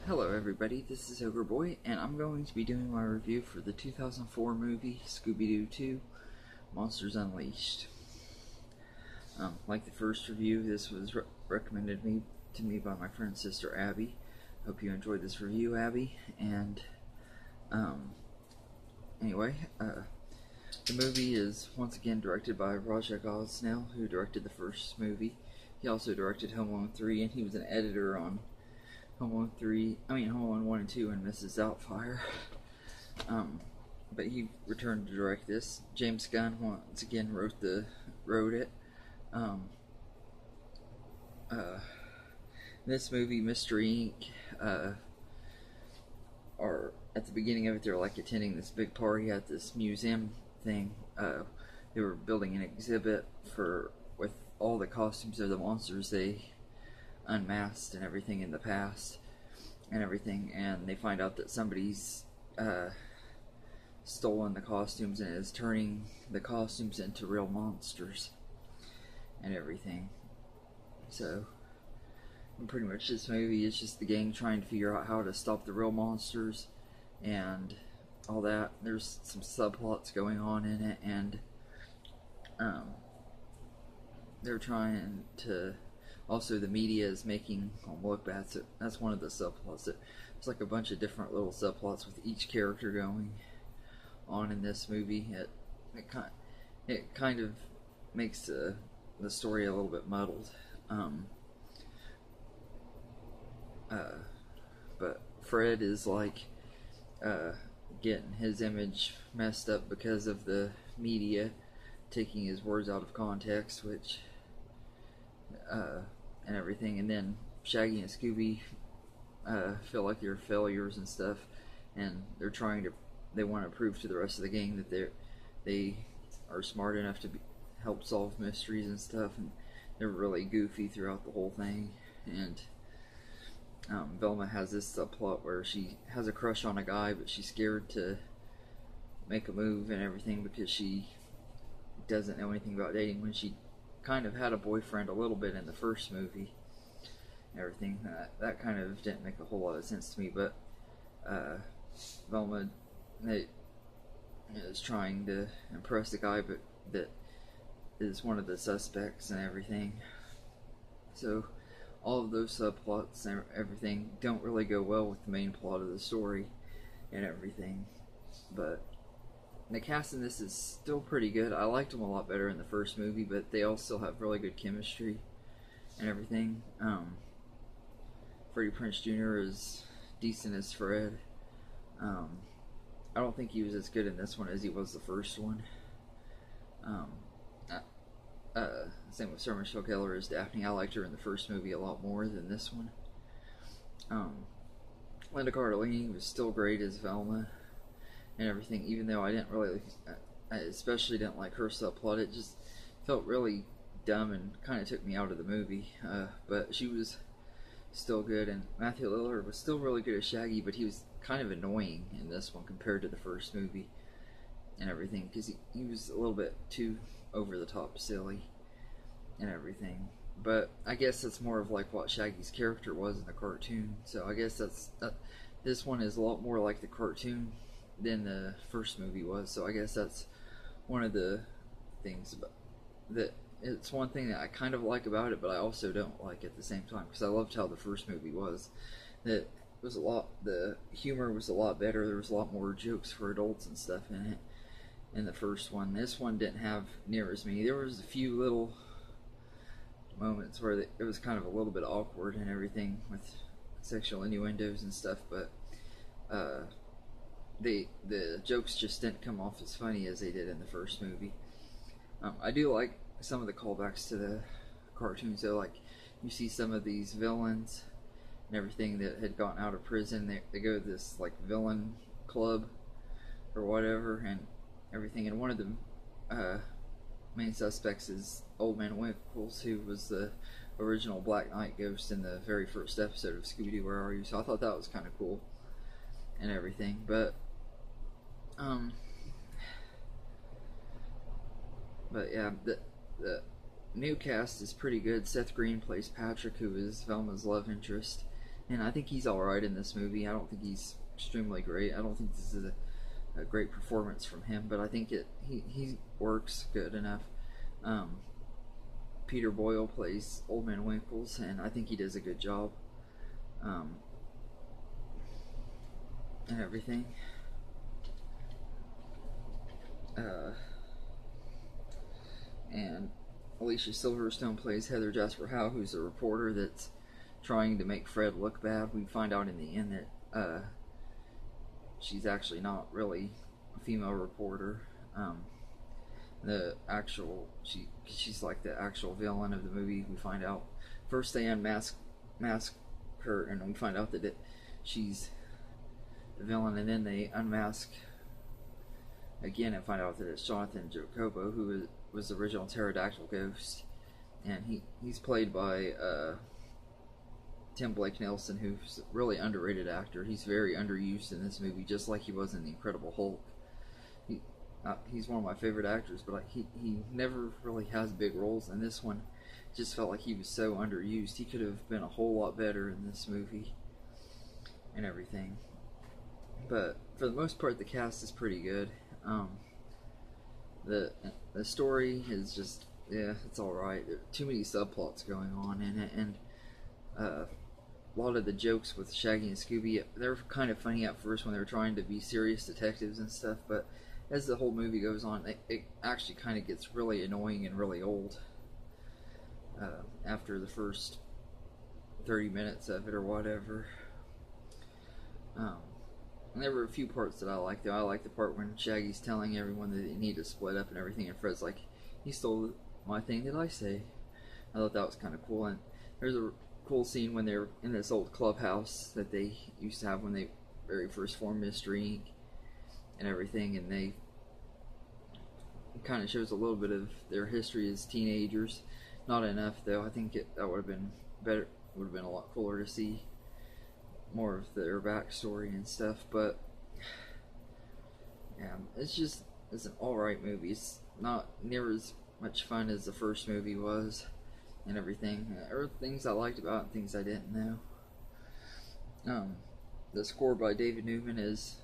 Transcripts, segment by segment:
Hello everybody, this is Ogre Boy, and I'm going to be doing my review for the 2004 movie Scooby-Doo 2, Monsters Unleashed. Like the first review, this was recommended to me by my friend sister Abby. Hope you enjoyed this review, Abby. And anyway, the movie is once again directed by Raja Gosnell, who directed the first movie. He also directed Home Alone 3, and he was an editor on Home Alone 1 and 2 and Mrs. Doubtfire. But he returned to direct this. James Gunn once again wrote it. This movie, Mystery Inc., are at the beginning of it. They're like attending this big party at this museum thing. They were building an exhibit with all the costumes of the monsters they unmasked and everything in the past and everything, and they find out that somebody's stolen the costumes and is turning the costumes into real monsters and everything. So pretty much this movie is just the gang trying to figure out how to stop the real monsters and all that. There's some subplots going on in it, and they're trying to, also the media is making look bad, so that's one of the subplots. It's like a bunch of different little subplots with each character going on in this movie. It kind of makes the story a little bit muddled. But Fred is like getting his image messed up because of the media taking his words out of context, which and everything. And then Shaggy and Scooby feel like they're failures and stuff, and they want to prove to the rest of the gang that they are smart enough to help solve mysteries and stuff, and they're really goofy throughout the whole thing. And Velma has this subplot where she has a crush on a guy, but she's scared to make a move and everything because she doesn't know anything about dating, when she kind of had a boyfriend a little bit in the first movie and everything. That kind of didn't make a whole lot of sense to me, but Velma is trying to impress the guy, but that is one of the suspects and everything. So all of those subplots and everything don't really go well with the main plot of the story and everything. But the cast in this is still pretty good. I liked them a lot better in the first movie, but they all still have really good chemistry and everything. Freddie Prinze Jr. is decent as Fred. I don't think he was as good in this one as he was the first one. Same with Sarah Michelle Gellar as Daphne. I liked her in the first movie a lot more than this one. Linda Cardellini was still great as Velma and everything, even though I especially didn't like her subplot. It just felt really dumb and kind of took me out of the movie. But she was still good, and Matthew Lillard was still really good as Shaggy, but he was kind of annoying in this one compared to the first movie and everything, because he was a little bit too over the top silly and everything. But I guess that's more of like what Shaggy's character was in the cartoon, so I guess this one is a lot more like the cartoon than the first movie was. So I guess that's one of the things about that. It's one thing that I kind of like about it, but I also don't like at the same time, because I loved how the first movie was. That was the humor was a lot better. There was a lot more jokes for adults and stuff in it in the first one. This one didn't have near as many. There was a few little moments where it was kind of a little bit awkward and everything with sexual innuendos and stuff, but the jokes just didn't come off as funny as they did in the first movie. I do like some of the callbacks to the cartoons, though. Like, you see some of these villains and everything that had gotten out of prison. They go to this like villain club or whatever and everything, and one of the main suspects is Old Man Winkles, who was the original Black Knight ghost in the very first episode of Scooby-Doo, Where Are You? So I thought that was kind of cool and everything. But yeah, the new cast is pretty good. Seth Green plays Patrick, who is Velma's love interest and I think he's all right in this movie. I don't think he's extremely great. I don't think this is a great performance from him, but I think he works good enough. Peter Boyle plays Old Man Winkles, and I think he does a good job, and everything. And Alicia Silverstone plays Heather Jasper Howe, who's a reporter that's trying to make Fred look bad. We find out in the end that she's actually not really a female reporter. She's like the actual villain of the movie. We find out first they mask her, and we find out that she's the villain, and then they unmask again and find out that it's Jonathan Jacobo, who was the original pterodactyl ghost, and he's played by Tim Blake Nelson, who's a really underrated actor. He's very underused in this movie, just like he was in The Incredible Hulk. He's one of my favorite actors, but he never really has big roles. And this one just felt like he was so underused. He could have been a whole lot better in this movie and everything. But for the most part, the cast is pretty good. The story is just, yeah, it's alright. There are too many subplots going on in it, and a lot of the jokes with Shaggy and Scooby, they're kind of funny at first when they're trying to be serious detectives and stuff, but as the whole movie goes on, it actually kind of gets really annoying and really old after the first 30 minutes of it or whatever. And there were a few parts that I liked, though. I like the part when Shaggy's telling everyone that they need to split up and everything, and Fred's like, "He stole my thing, did I say?" I thought that was kind of cool. And there's a cool scene when they're in this old clubhouse that they used to have when they very first formed Mystery Inc. and everything, and it kind of shows a little bit of their history as teenagers. Not enough, though. I think that would have been better. Would have been a lot cooler to see more of their backstory and stuff. But yeah, it's an alright movie. It's not near as much fun as the first movie was and everything. There were things I liked about it and things I didn't know. The score by David Newman is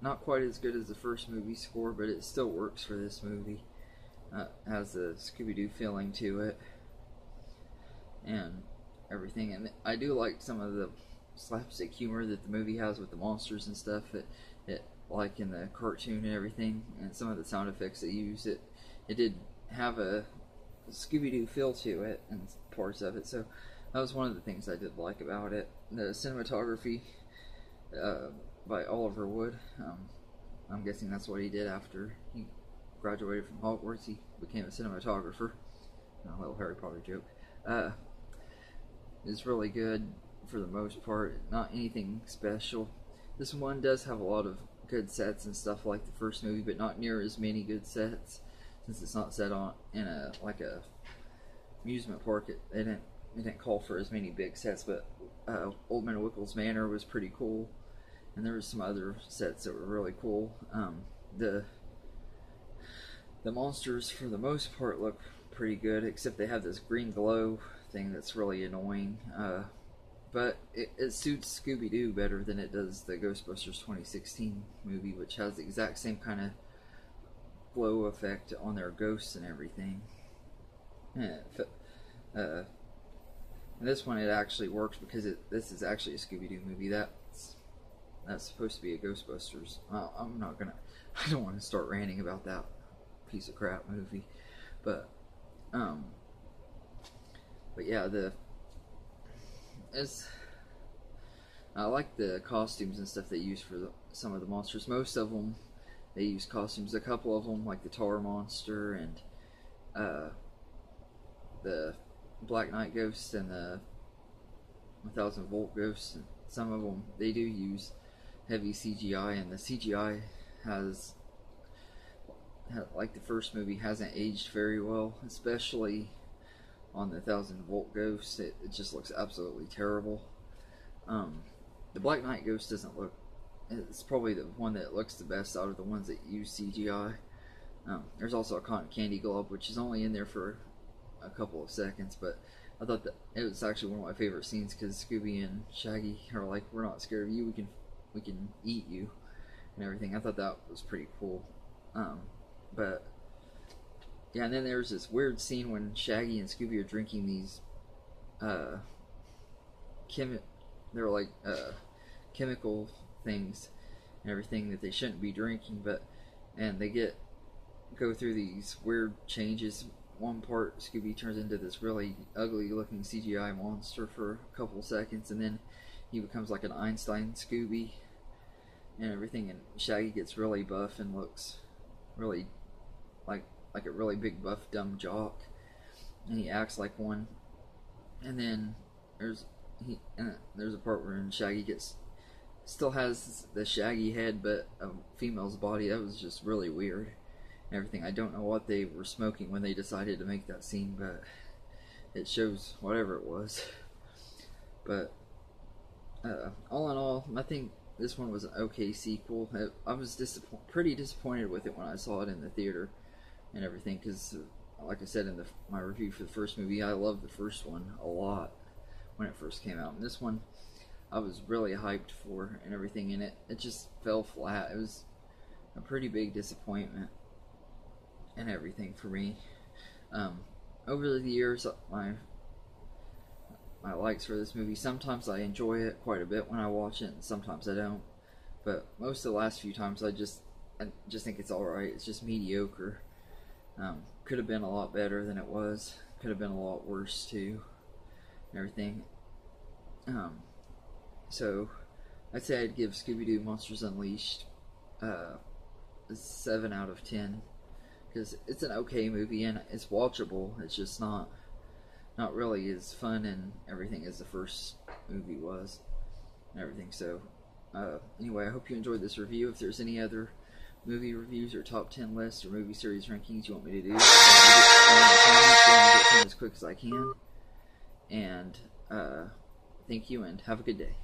not quite as good as the first movie score, but it still works for this movie. Has a Scooby-Doo feeling to it and everything. And I do like some of the slapstick humor that the movie has with the monsters and stuff, that like in the cartoon and everything, and some of the sound effects they use. It did have a Scooby-Doo feel to it and parts of it, so that was one of the things I did like about it. The cinematography by Oliver Wood, I'm guessing that's what he did after he graduated from Hogwarts. He became a cinematographer. A little Harry Potter joke. It's really good for the most part. Not anything special. This one does have a lot of good sets and stuff like the first movie, but not near as many good sets, since it's not set in a amusement park. It didn't call for as many big sets, but Old Man Winkles Manor was pretty cool, and there were some other sets that were really cool. The monsters, for the most part, look pretty good, except they have this green glow thing that's really annoying. But it suits Scooby-Doo better than it does the Ghostbusters 2016 movie, which has the exact same kind of glow effect on their ghosts and everything. And this one, it actually works because this is actually a Scooby-Doo movie. That's supposed to be a Ghostbusters. I don't want to start ranting about that piece of crap movie, but yeah, I like the costumes and stuff they use for some of the monsters. Most of them, they use costumes. A couple of them, like the Tar Monster and the Black Knight Ghost and the 1000-Volt Ghost, and some of them, they do use heavy CGI, and the CGI has, like the first movie, hasn't aged very well, especially on the 1000-Volt Ghost. It just looks absolutely terrible. The Black Knight Ghost doesn't look, it's probably the one that looks the best out of the ones that use CGI. There's also a cotton candy glove, which is only in there for a couple of seconds, but I thought that it was actually one of my favorite scenes because Scooby and Shaggy are like, "We're not scared of you. We can eat you," and everything. I thought that was pretty cool. But yeah, and then there's this weird scene when Shaggy and Scooby are drinking these they're like chemical things and everything that they shouldn't be drinking, and they go through these weird changes. One part, Scooby turns into this really ugly looking CGI monster for a couple seconds, and then he becomes like an Einstein Scooby and everything, and Shaggy gets really buff and looks really like a really big buff dumb jock, and he acts like one. And then there's a part where Shaggy still has the Shaggy head but a female's body. That was just really weird and everything. I don't know what they were smoking when they decided to make that scene, but it shows whatever it was. But all in all, I think this one was an okay sequel. I was pretty disappointed with it when I saw it in the theater and everything, because like I said in my review for the first movie, I loved the first one a lot when it first came out, and this one I was really hyped for and everything, and it just fell flat. It was a pretty big disappointment and everything for me. Over the years, my likes for this movie, sometimes I enjoy it quite a bit when I watch it, and sometimes I don't. But most of the last few times, I just think it's alright. It's just mediocre. Could have been a lot better than it was. Could have been a lot worse too, and everything. So I'd say I'd give Scooby-Doo Monsters Unleashed a 7 out of 10, because it's an okay movie and it's watchable. It's just not really as fun and everything as the first movie was and everything. So anyway, I hope you enjoyed this review. If there's any other movie reviews or top 10 lists or movie series rankings you want me to do, I'll get them as quick as I can. And thank you and have a good day.